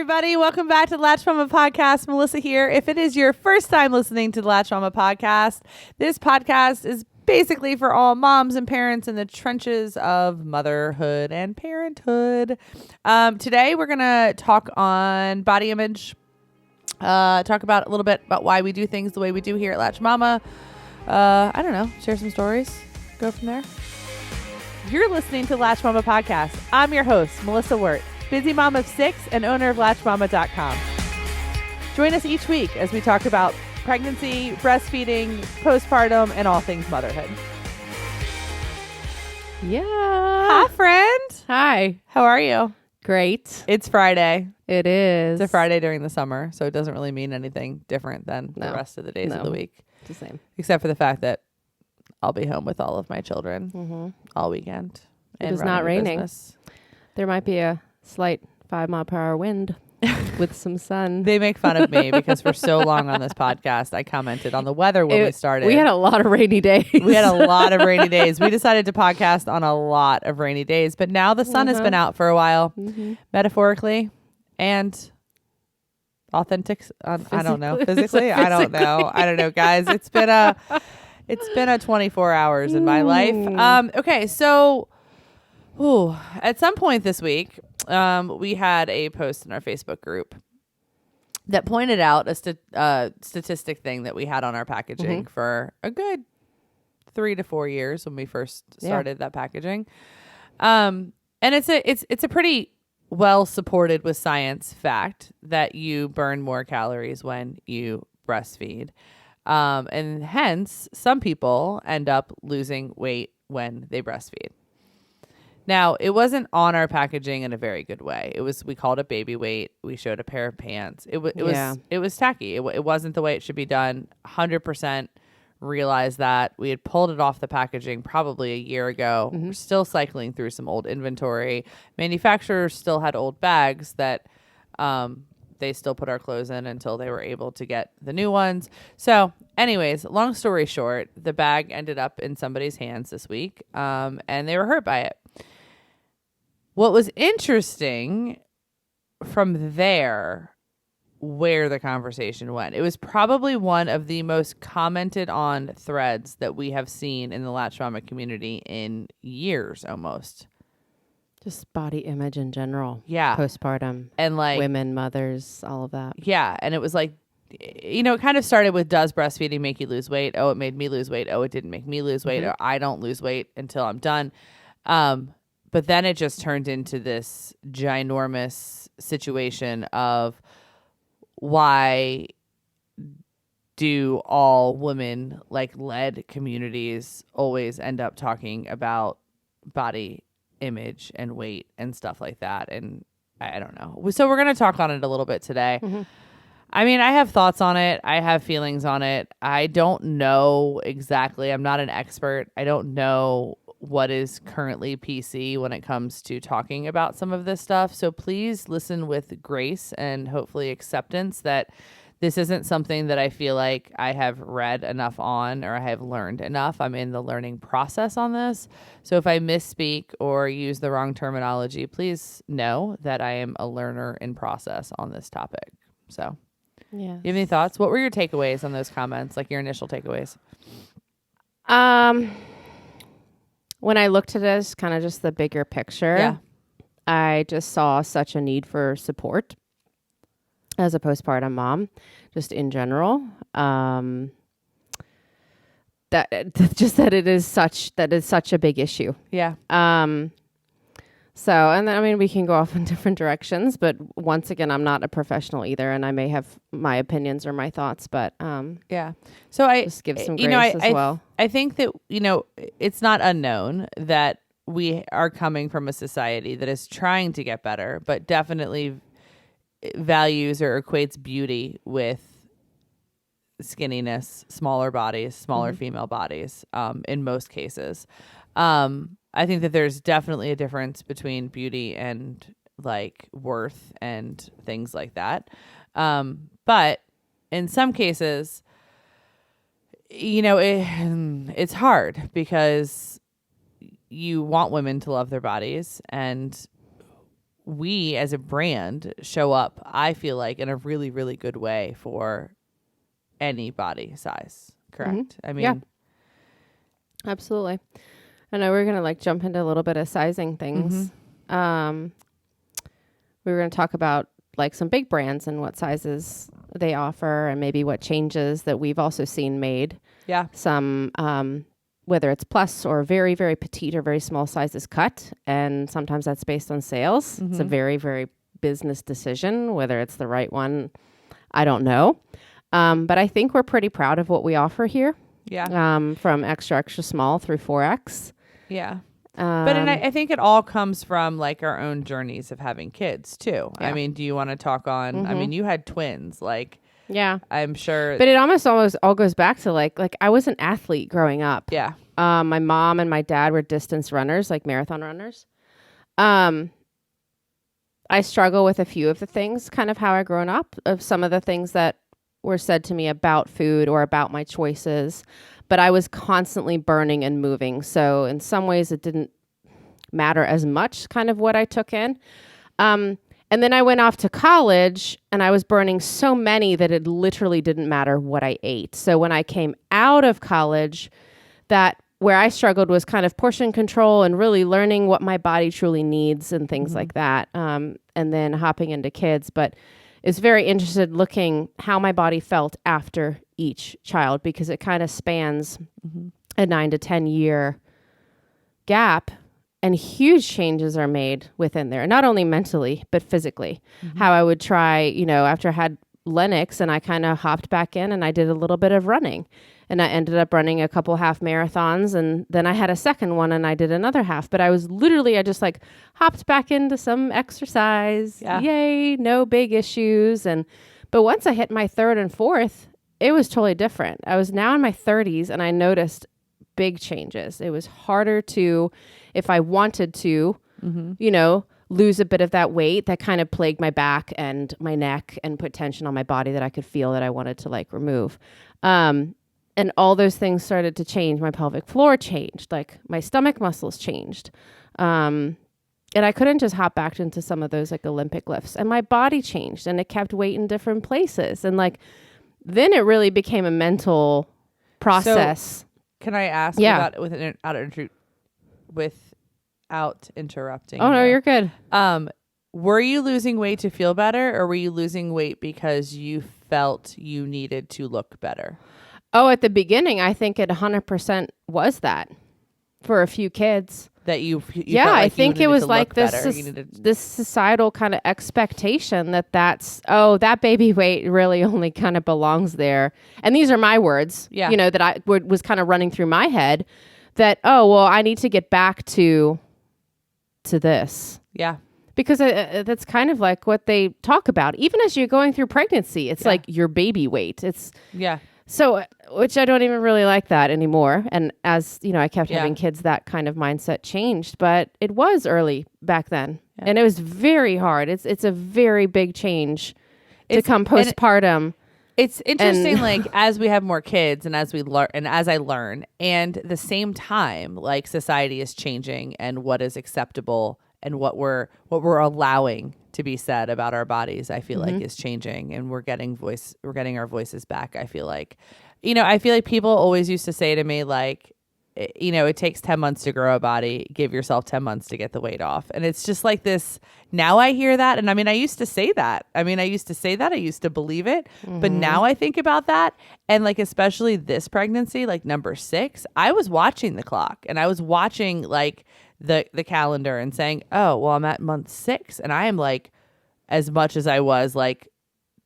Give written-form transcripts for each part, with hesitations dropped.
everybody. Welcome back to the Latched podcast. Melissa here. If it is your first time listening to the Latched podcast, this podcast is basically for all moms and parents in the trenches of motherhood and parenthood. Today, we're going to talk on body image, talk about a little bit about why we do things the way we do here at Latched Mama. I don't know, share some stories, go from there. You're listening to Latched Mama podcast. I'm your host, Melissa Wirt, busy mom of 6 and owner of LatchedMama.com. Join us each week as we talk about pregnancy, breastfeeding, postpartum, and all things motherhood. Yeah. Hi, friend. Hi. How are you? Great. It's Friday. It is. It's a Friday during the summer, so it doesn't really mean anything different than the rest of the days of the week. It's the same. Except for the fact that I'll be home with all of my children all weekend. It is not raining. Business. There might be a slight 5-mile-per-hour wind with some sun. They make fun of me because for so long on this podcast, I commented on the weather when we started. We had a lot of rainy days. We had a lot of rainy days. We decided to podcast on a lot of rainy days, but now the sun has been out for a while, metaphorically and authentic. I don't know. Physically? I don't know. I don't know, guys. It's been a 24 hours in my life. Okay, so at some point this week, we had a post in our Facebook group that pointed out a statistic thing that we had on our packaging for a good 3 to 4 years when we first started that packaging. And it's a pretty well supported with science fact that you burn more calories when you breastfeed. And hence, some people end up losing weight when they breastfeed. Now, it wasn't on our packaging in a very good way. We called it baby weight. We showed a pair of pants. It was tacky. It wasn't the way it should be done. 100% realized that. We had pulled it off the packaging probably a year ago. We're still cycling through some old inventory. Manufacturers still had old bags that they still put our clothes in until they were able to get the new ones. So anyways, long story short, the bag ended up in somebody's hands this week, and they were hurt by it. What was interesting from there, where the conversation went, it was probably one of the most commented on threads that we have seen in the Latched Mama community in years almost. Just body image in general. Yeah. Postpartum. And like women, mothers, all of that. Yeah. And it was like, it kind of started with, does breastfeeding make you lose weight? Oh, it made me lose weight. Oh, it didn't make me lose weight. Or I don't lose weight until I'm done. But then it just turned into this ginormous situation of why do all women led communities always end up talking about body image and weight and stuff like that? And I don't know. So we're going to talk on it a little bit today. I mean, I have thoughts on it. I have feelings on it. I don't know exactly. I'm not an expert. I don't know what is currently PC when it comes to talking about some of this stuff. So please listen with grace and hopefully acceptance that this isn't something that I feel like I have read enough on or I have learned enough. I'm in the learning process on this. So if I misspeak or use the wrong terminology, please know that I am a learner in process on this topic. So yeah. You have any thoughts? What were your takeaways on those comments, like your initial takeaways? When I looked at this, kind of just the bigger picture, I just saw such a need for support as a postpartum mom, just in general. That it is such a big issue. Yeah. So, and then, I mean, we can go off in different directions, but once again, I'm not a professional either, and I may have my opinions or my thoughts, but yeah. So I just give some grace as well. I think that, it's not unknown that we are coming from a society that is trying to get better, but definitely values or equates beauty with skinniness, smaller bodies, smaller female bodies, in most cases. I think that there's definitely a difference between beauty and worth and things like that. But in some cases, it's hard because you want women to love their bodies, and we as a brand show up, I feel like, in a really, really good way for any body size. Correct? I mean, yeah, absolutely. I know we're going to like jump into a little bit of sizing things. We were going to talk about like some big brands and what sizes they offer and maybe what changes that we've also seen made. Yeah. Some, whether it's plus or very, very petite or very small sizes cut. And sometimes that's based on sales. It's a very, very business decision. Whether it's the right one, I don't know. But I think we're pretty proud of what we offer here. Yeah. From extra, extra small through 4X. Yeah. And I think it all comes from like our own journeys of having kids too. Yeah. I mean, do you want to talk on, I mean, you had twins, like, yeah, I'm sure. But it almost all goes back to like I was an athlete growing up. Yeah. My mom and my dad were distance runners, like marathon runners. I struggle with a few of the things, kind of how I grown up, of some of the things that were said to me about food or about my choices, but I was constantly burning and moving. So in some ways it didn't matter as much kind of what I took in. And then I went off to college and I was burning so many that it literally didn't matter what I ate. So when I came out of college, that where I struggled was kind of portion control and really learning what my body truly needs and things like that. And then hopping into kids, but is very interested looking how my body felt after each child, because it kind of spans a 9 to 10 year gap, and huge changes are made within there, not only mentally, but physically. How I would try, after I had Lennox and I kind of hopped back in and I did a little bit of running, and I ended up running a couple half marathons, and then I had a second one and I did another half, but I just like hopped back into some exercise. Yeah. Yay. No big issues. But once I hit my third and fourth, it was totally different. I was now in my 30s and I noticed big changes. It was harder to, if I wanted to, lose a bit of that weight that kind of plagued my back and my neck and put tension on my body that I could feel that I wanted to like remove. And all those things started to change. My pelvic floor changed, like my stomach muscles changed. And I couldn't just hop back into some of those like Olympic lifts, and my body changed and it kept weight in different places. And like, then it really became a mental process. So, can I ask without interrupting? Oh, no, you're good. Were you losing weight to feel better, or were you losing weight because you felt you needed to look better? Oh, at the beginning, I think it 100% was that for a few kids. That you yeah, felt like I think it was like this better. this societal kind of expectation that baby weight really only kind of belongs there. And these are my words, that I was kind of running through my head, that, oh, well, I need to get back to this. Yeah. Because that's kind of like what they talk about. Even as you're going through pregnancy, it's like your baby weight. So, which I don't even really like that anymore. And as, I kept having kids, that kind of mindset changed. But it was early back then. Yeah. And it was very hard. It's a very big change to come postpartum. It's interesting, like, as we have more kids and as we learn and as I learn, and the same time, like, society is changing and what is acceptable and what we're allowing to be said about our bodies, I feel like is changing, and we're getting our voices back. I feel like, people always used to say to me, like, it takes 10 months to grow a body, give yourself 10 months to get the weight off. And it's just like this. Now I hear that. And I mean, I used to say that. I used to believe it. But now I think about that. And like, especially this pregnancy, like number 6, I was watching the clock and I was watching like the calendar and saying, oh, well, I'm at month 6 and I am like as much as I was like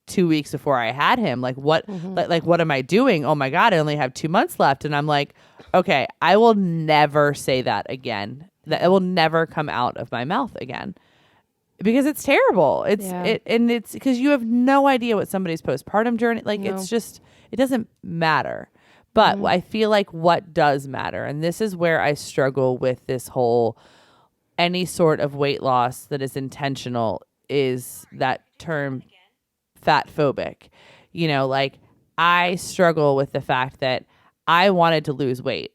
2 weeks before I had him. Like what, like what am I doing? Oh my God, I only have 2 months left. And I'm like, okay, I will never say that again. That it will never come out of my mouth again, because it's terrible. It's because you have no idea what somebody's postpartum journey, like it's just, it doesn't matter. But I feel like what does matter, and this is where I struggle with this whole, any sort of weight loss that is intentional, is that term fat phobic. Like I struggle with the fact that I wanted to lose weight.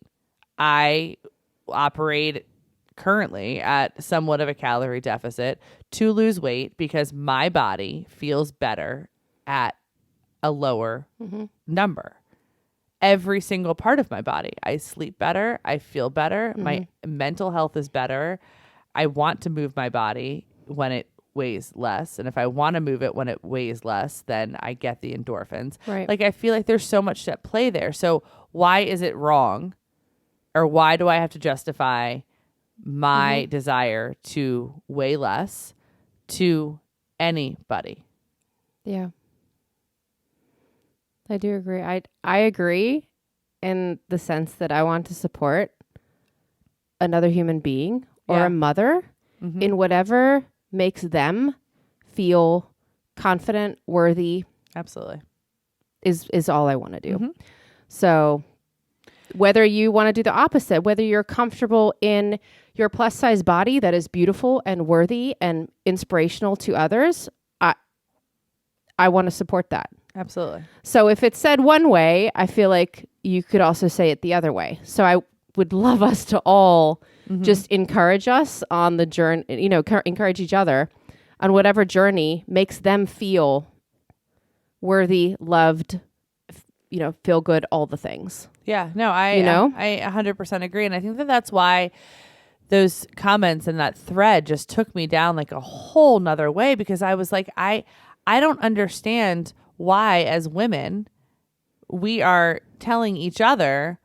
I operate currently at somewhat of a calorie deficit to lose weight because my body feels better at a lower number. Every single part of my body. I sleep better. I feel better. My mental health is better. I want to move my body when it weighs less. And if I want to move it when it weighs less, then I get the endorphins. Right. Like, I feel like there's so much at play there. So why is it wrong? Or why do I have to justify my desire to weigh less to anybody? Yeah. I do agree. I agree in the sense that I want to support another human being or a mother in whatever makes them feel confident, worthy. Absolutely. Is all I want to do. So whether you want to do the opposite, whether you're comfortable in your plus size body that is beautiful and worthy and inspirational to others, I want to support that. Absolutely. So if it's said one way, I feel like you could also say it the other way. So I would love us to all just encourage us on the journey, encourage each other on whatever journey makes them feel worthy, loved, feel good, all the things. Yeah, no, I 100% agree. And I think that that's why those comments and that thread just took me down like a whole nother way, because I was like, I don't understand why as women we are telling each other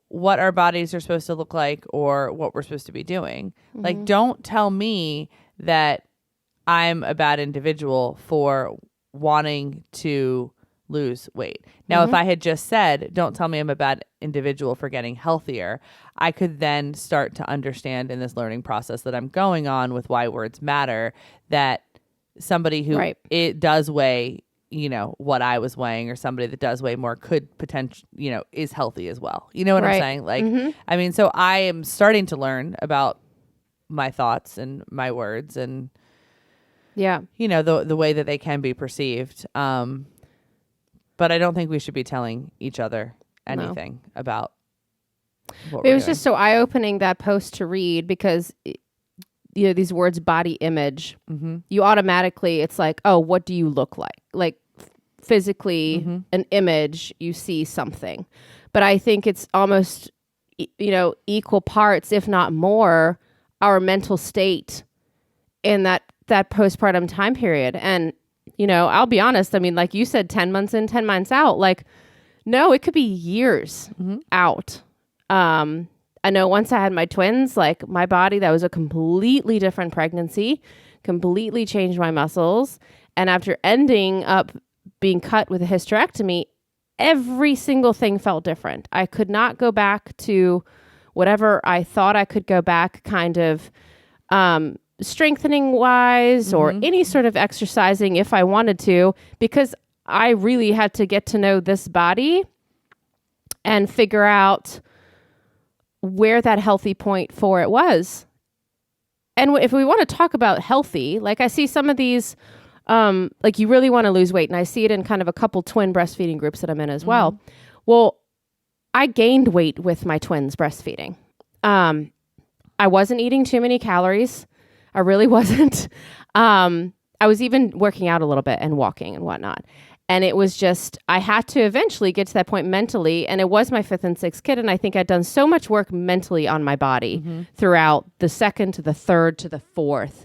what our bodies are supposed to look like or what we're supposed to be doing. Like, don't tell me that I'm a bad individual for wanting to lose weight. Now, if I had just said, don't tell me I'm a bad individual for getting healthier, I could then start to understand in this learning process that I'm going on with why words matter, that somebody who it does weigh, what I was weighing, or somebody that does weigh more could potentially, is healthy as well. You know what I'm saying? Like, I mean, so I am starting to learn about my thoughts and my words and, the way that they can be perceived. But I don't think we should be telling each other anything about what it was doing. Just so eye-opening, that post to read, because these words, body image, you automatically, it's like, oh, what do you look like? Like physically, an image, you see something. But I think it's almost, equal parts, if not more, our mental state in that postpartum time period. And, I'll be honest. I mean, like you said, 10 months in, 10 months out, like, no, it could be years out. I know once I had my twins, like my body, that was a completely different pregnancy, completely changed my muscles. And after ending up being cut with a hysterectomy, every single thing felt different. I could not go back to whatever I thought I could go back, kind of strengthening wise or any sort of exercising if I wanted to, because I really had to get to know this body and figure out where that healthy point for it was. And if we want to talk about healthy, like I see some of these, like you really want to lose weight, and I see it in kind of a couple twin breastfeeding groups that I'm in as well. Well, I gained weight with my twins breastfeeding. I wasn't eating too many calories. I really wasn't. I was even working out a little bit and walking and whatnot. And it was just, I had to eventually get to that point mentally. And it was my 5th and 6th kid. And I think I'd done so much work mentally on my body throughout the 2nd to the 3rd to the 4th,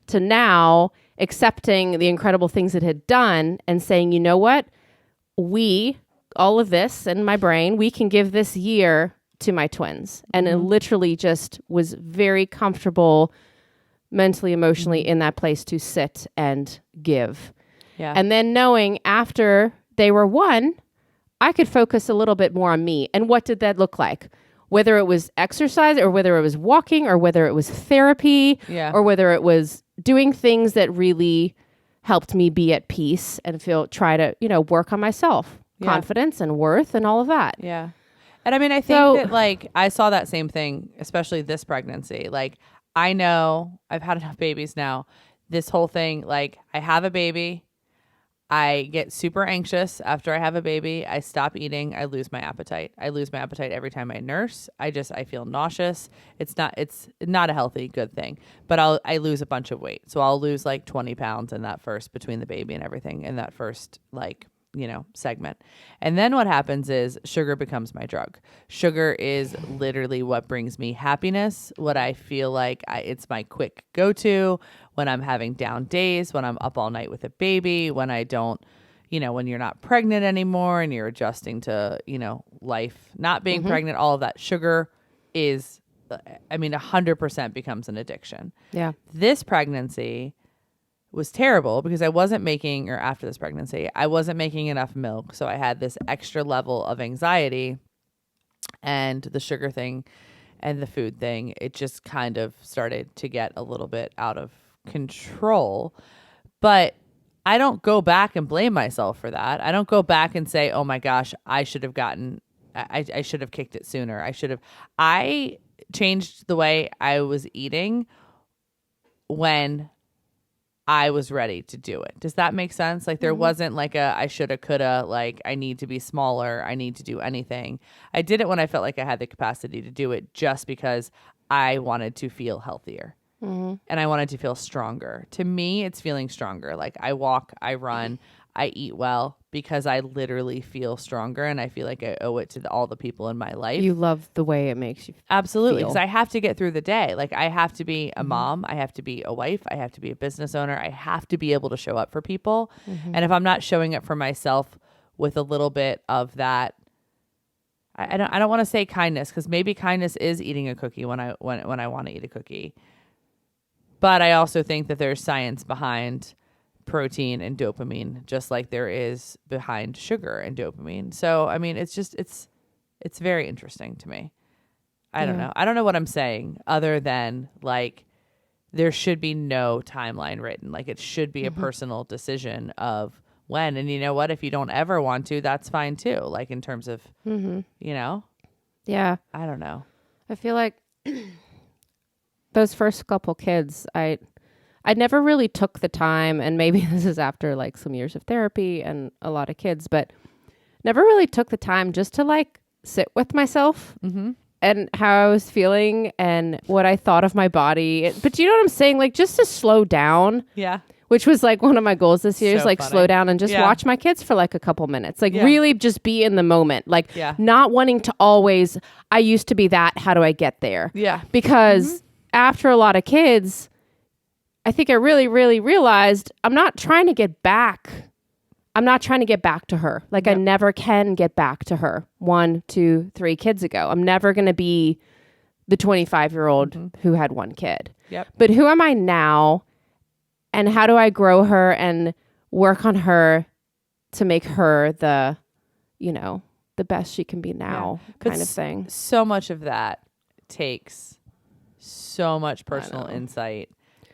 to now accepting the incredible things it had done and saying, you know what? All of this in my brain, we can give this year to my twins. And it literally just was very comfortable mentally, emotionally in that place to sit and give. Yeah. And then knowing after they were 1, I could focus a little bit more on me. And what did that look like? Whether it was exercise or whether it was walking or whether it was therapy or whether it was doing things that really helped me be at peace and try to, work on myself, confidence and worth and all of that. Yeah. And I mean, I think that like, I saw that same thing, especially this pregnancy. Like, I know I've had enough babies now. This whole thing, like, I have a baby. I get super anxious after I have a baby. I stop eating. I lose my appetite. I lose my appetite every time I nurse. I feel nauseous. It's not a healthy, good thing, but I lose a bunch of weight. So I'll lose like 20 pounds in that first, between the baby and everything, in that first, like, segment. And then what happens is sugar becomes my drug. Sugar is literally what brings me happiness. What I feel like it's my quick go-to when I'm having down days, when I'm up all night with a baby, when I don't, when you're not pregnant anymore and you're adjusting to, life, not being pregnant, all of that. Sugar is, 100% becomes an addiction. Yeah. This pregnancy was terrible because after this pregnancy, I wasn't making enough milk. So I had this extra level of anxiety, and the sugar thing and the food thing, it just kind of started to get a little bit out of control. But I don't go back and blame myself for that. I don't go back and say, oh my gosh, I should have kicked it sooner. I changed the way I was eating when I was ready to do it. Does that make sense? Like there wasn't like I shoulda, coulda, like I need to be smaller, I need to do anything. I did it when I felt like I had the capacity to do it, just because I wanted to feel healthier and I wanted to feel stronger. To me, it's feeling stronger. Like I walk, I run, I eat well because I literally feel stronger, and I feel like I owe it to all the people in my life. You love the way it makes you Absolutely, because I have to get through the day. Like I have to be a mom, I have to be a wife, I have to be a business owner, I have to be able to show up for people. And if I'm not showing up for myself with a little bit of that, I don't want to say kindness, because maybe kindness is eating a cookie when I want to eat a cookie. But I also think that there's science behind protein and dopamine, just like there is behind sugar and dopamine. So, it's very interesting to me. I don't know. I don't know what I'm saying, other than like there should be no timeline written. Like it should be a personal decision of when. And you know what? If you don't ever want to, that's fine too. Like in terms of, Yeah. I don't know. I feel like those first couple kids, I never really took the time, and maybe this is after like some years of therapy and a lot of kids, but never really took the time just to like sit with myself and how I was feeling and what I thought of my body. But you know what I'm saying? Like just to slow down. Yeah. Which was like one of my goals this year, is like funny. slow down and just watch my kids for like a couple minutes. Like really just be in the moment. Like not wanting to always, I used to be that, how do I get there? Yeah. Because after a lot of kids, I think I really, really realized I'm not trying to get back. I'm not trying to get back to her. Like I never can get back to her 1, 2, 3 kids ago. I'm never going to be the 25-year-old who had one kid. Yep. But who am I now? And how do I grow her and work on her to make her the best she can be now kind of thing. So much of that takes so much personal insight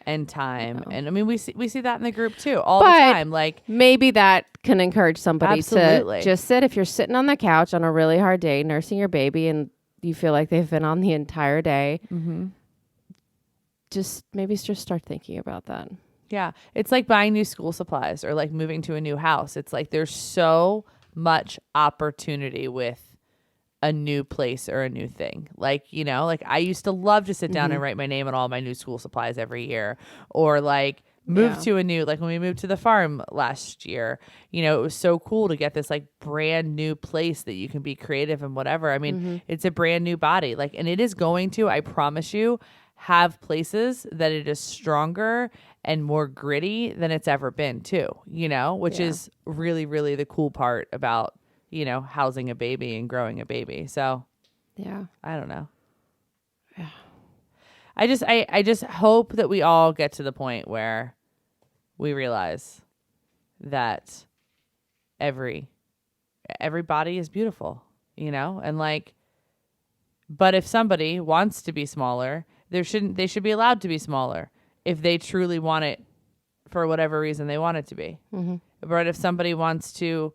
and time. And we see that in the group too all the time. Like maybe that can encourage somebody to just sit. If you're sitting on the couch on a really hard day nursing your baby and you feel like they've been on the entire day, just start thinking about that. Yeah. It's like buying new school supplies or like moving to a new house. It's like there's so much opportunity with a new place or a new thing. Like, like I used to love to sit down and write my name on all my new school supplies every year, or like move to a new, like when we moved to the farm last year, it was so cool to get this like brand new place that you can be creative and whatever. It's a brand new body. Like, and it is going to, I promise you, have places that it is stronger and more gritty than it's ever been too, which is really, really the cool part about, housing a baby and growing a baby. So I don't know. Yeah. I just hope that we all get to the point where we realize that every body is beautiful, and like, but if somebody wants to be smaller, they should be allowed to be smaller if they truly want it for whatever reason they want it to be. But if somebody wants to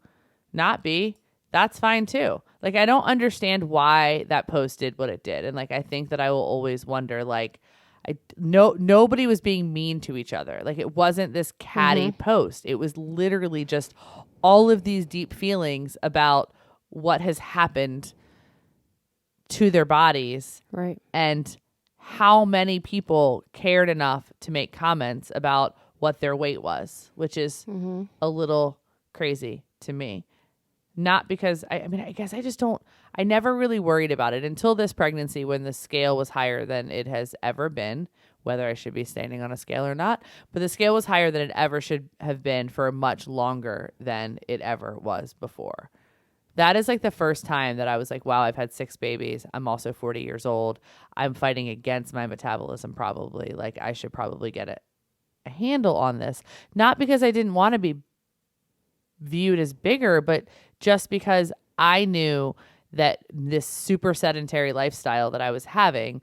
not be, that's fine too. Like, I don't understand why that post did what it did. And like, I think that I will always wonder, like, Nobody was being mean to each other. Like, it wasn't this catty post. It was literally just all of these deep feelings about what has happened to their bodies. Right. And how many people cared enough to make comments about what their weight was, which is a little crazy to me. Not because, I guess I never really worried about it until this pregnancy, when the scale was higher than it has ever been, whether I should be standing on a scale or not. But the scale was higher than it ever should have been for much longer than it ever was before. That is like the first time that I was like, wow, I've had 6 babies. I'm also 40 years old. I'm fighting against my metabolism probably. Like, I should probably get a handle on this. Not because I didn't want to be viewed as bigger, but just because I knew that this super sedentary lifestyle that I was having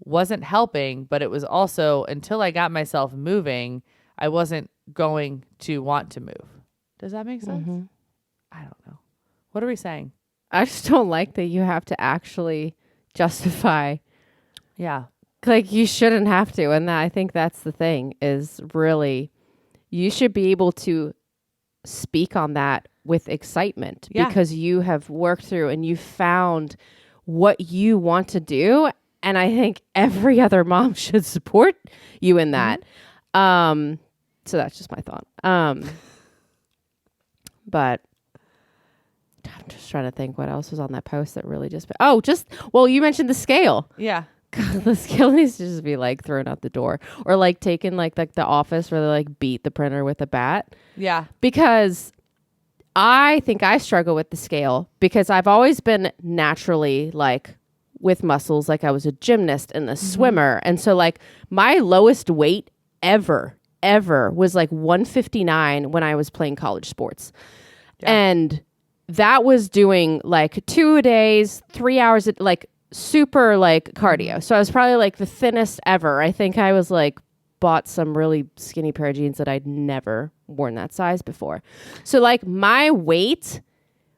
wasn't helping, but it was also, until I got myself moving, I wasn't going to want to move. Does that make sense? I don't know. What are we saying? I just don't like that you have to actually justify. Yeah. Like, you shouldn't have to. And I think that's the thing, is really, you should be able to speak on that with excitement because you have worked through and you found what you want to do. And I think every other mom should support you in that. So that's just my thought. But I'm just trying to think what else was on that post that really well, you mentioned the scale. Yeah. God, the scale needs to just be like thrown out the door, or like taken like the office where they like beat the printer with a bat. Yeah. Because I think I struggle with the scale because I've always been naturally like with muscles. Like, I was a gymnast and a swimmer. And so like my lowest weight ever was like 159 when I was playing college sports. Yeah. And that was doing like 2 days, 3 hours, like super like cardio. So I was probably like the thinnest ever. I think I was like bought some really skinny pair of jeans that I'd never worn that size before. So like my weight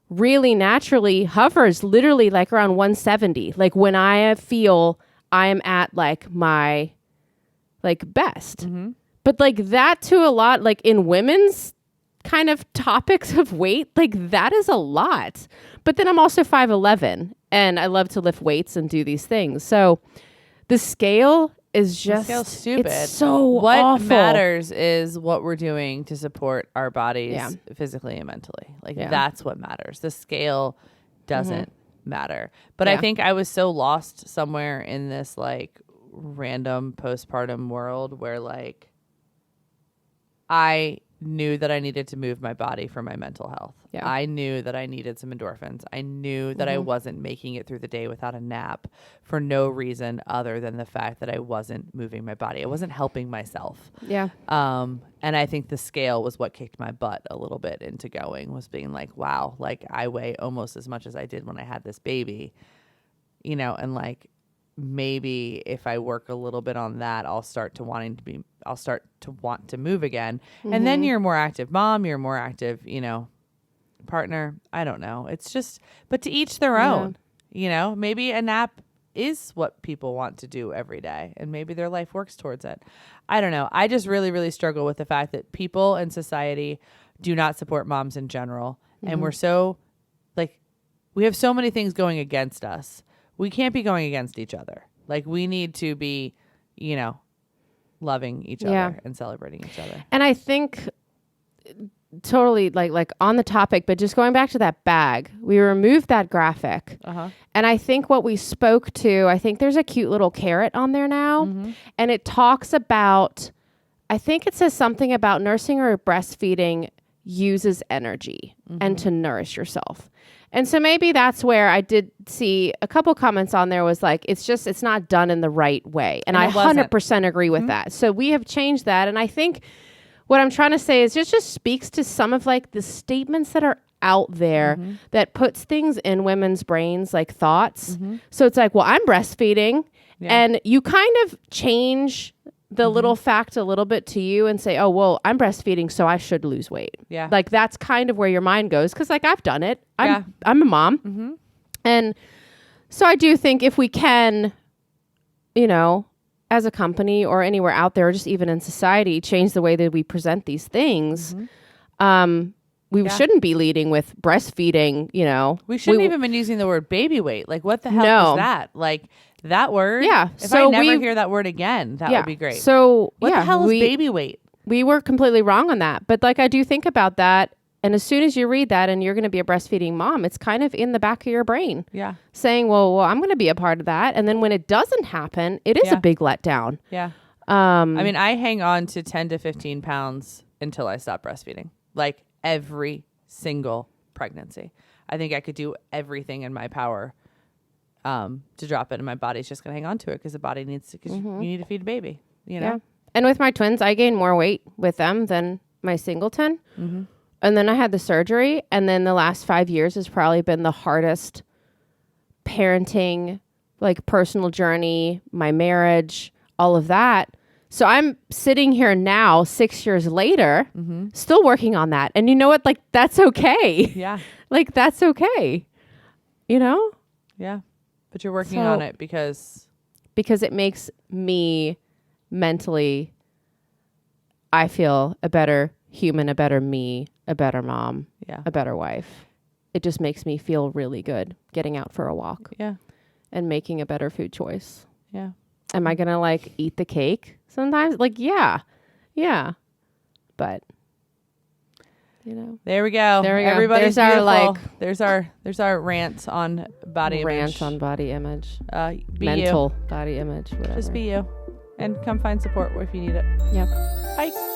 really naturally hovers literally like around 170. Like when I feel I'm at like my like best. But like that to a lot, like in women's kind of topics of weight, like that is a lot. But then I'm also 5'11" and I love to lift weights and do these things. So the scale is just stupid. It's so what awful. matters is what we're doing to support our bodies physically and mentally. Like that's what matters. The scale doesn't matter. But I think I was so lost somewhere in this like random postpartum world where like I knew that I needed to move my body for my mental health. Yeah. I knew that I needed some endorphins. I knew that I wasn't making it through the day without a nap for no reason other than the fact that I wasn't moving my body. I wasn't helping myself. Yeah. And I think the scale was what kicked my butt a little bit into going, was being like, wow, like I weigh almost as much as I did when I had this baby, you know, and like maybe if I work a little bit on that, I'll start to want to move again. And then you're a more active mom, you're a more active, you know, partner. I don't know. It's just, but to each their own, you know, maybe a nap is what people want to do every day and maybe their life works towards it. I don't know. I just really, really struggle with the fact that people in society do not support moms in general. And we're so like, we have so many things going against us. We can't be going against each other. Like we need to be, you know, loving each other and celebrating each other. And I think totally like on the topic, but just going back to that bag, we removed that graphic. And I think what we spoke to, I think there's a cute little carrot on there now. And it talks about, I think it says something about nursing or breastfeeding uses energy and to nourish yourself. And so maybe that's where I did see a couple comments on there was like, it's not done in the right way. And I 100% agree with that. So we have changed that. And I think what I'm trying to say is just speaks to some of like the statements that are out there that puts things in women's brains, like thoughts. So it's like, well, I'm breastfeeding and you kind of change the little fact a little bit to you and say, oh, well, I'm breastfeeding, so I should lose weight. Yeah. Like that's kind of where your mind goes. Cause like I've done it. I'm a mom. And so I do think if we can, you know, as a company or anywhere out there, or just even in society, change the way that we present these things, we shouldn't be leading with breastfeeding, you know. We shouldn't even been using the word baby weight. Like, what the hell is that? Like, that word? Yeah. If I never hear that word again, that would be great. So, what the hell is baby weight? We were completely wrong on that. But, like, I do think about that. And as soon as you read that and you're going to be a breastfeeding mom, it's kind of in the back of your brain. Yeah. Saying, well, I'm going to be a part of that. And then when it doesn't happen, it is a big letdown. Yeah. I mean, I hang on to 10 to 15 pounds until I stop breastfeeding. Like, every single pregnancy. I think I could do everything in my power to drop it, and my body's just going to hang on to it because the body needs to, because you need to feed a baby, you know? Yeah. And with my twins, I gained more weight with them than my singleton. Mm-hmm. And then I had the surgery, and then the last 5 years has probably been the hardest parenting, like personal journey, my marriage, all of that. So I'm sitting here now, 6 years later, still working on that. And you know what? Like, that's okay. Yeah. Like, that's okay. You know? Yeah. But you're working on it because it makes me mentally, I feel a better human, a better me, a better mom, a better wife. It just makes me feel really good getting out for a walk. Yeah. And making a better food choice. Yeah. Am I going to like eat the cake sometimes? Like, yeah. But, you know. There we go. Everybody's there's beautiful. Our there's our rant on body image. Rant on body image. Mental body image, whatever. Just be you. And come find support if you need it. Yep. Bye.